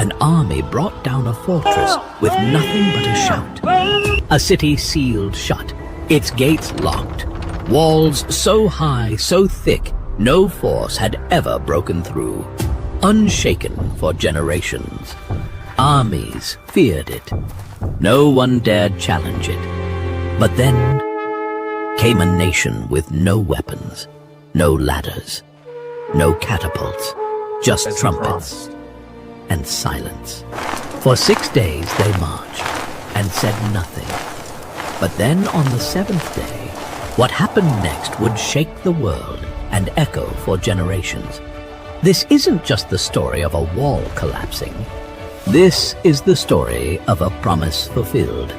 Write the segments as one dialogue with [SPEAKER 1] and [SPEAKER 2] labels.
[SPEAKER 1] an army brought down a fortress with nothing but a shout. A city sealed shut, its gates locked, walls so high, so thick, no force had ever broken through. Unshaken for generations, armies feared it. No one dared challenge it. But then came a nation with no weapons, no ladders, no catapults, just trumpets and silence. For 6 days they marched and said nothing. But then on the 7th day, what happened next would shake the world and echo for generations. This isn't just the story of a wall collapsing. This is the story of a promise fulfilled,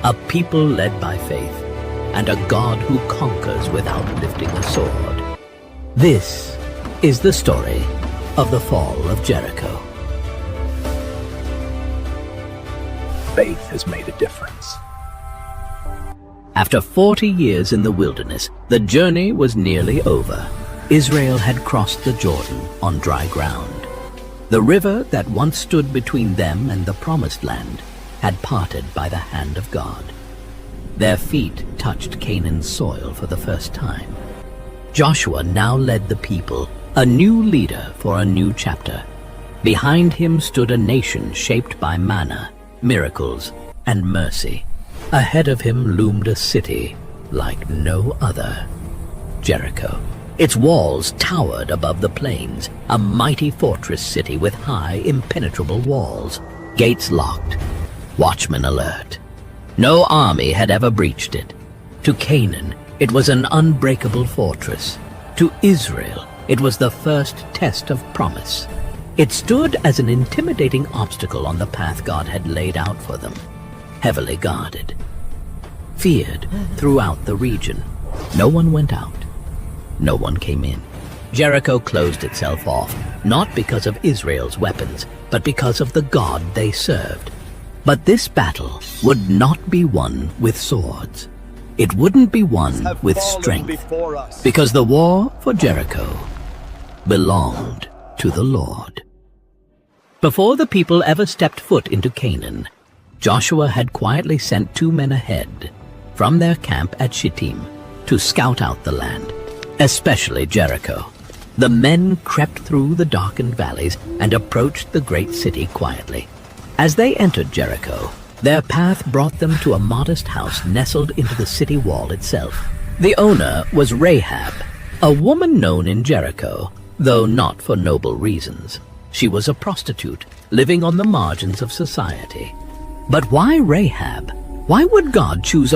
[SPEAKER 1] a people led by faith, and a God who conquers without lifting a sword. This is the story of the fall of Jericho.
[SPEAKER 2] Faith has made a difference.
[SPEAKER 1] After 40 years in the wilderness, the journey was nearly over. Israel had crossed the Jordan on dry ground. The river that once stood between them and the Promised Land had parted by the hand of God. Their feet touched Canaan's soil for the first time. Joshua now led the people, a new leader for a new chapter. Behind him stood a nation shaped by manna, miracles, and mercy. Ahead of him loomed a city like no other, Jericho. Its walls towered above the plains, a mighty fortress city with high, impenetrable walls, gates locked, watchmen alert. No army had ever breached it. To Canaan, it was an unbreakable fortress. To Israel, it was the first test of promise. It stood as an intimidating obstacle on the path God had laid out for them, heavily guarded. Feared throughout the region, no one went out. No one came in. Jericho closed itself off, not because of Israel's weapons, but because of the God they served. But this battle would not be won with swords. It wouldn't be won with strength, because the war for Jericho belonged to the Lord. Before the people ever stepped foot into Canaan, Joshua had quietly sent 2 men ahead from their camp at Shittim to scout out the land, especially Jericho. The men crept through the darkened valleys and approached the great city quietly. As they entered Jericho, their path brought them to a modest house nestled into the city wall itself. The owner was Rahab, a woman known in Jericho, though not for noble reasons. She was a prostitute, living on the margins of society. But why Rahab? Why would God choose a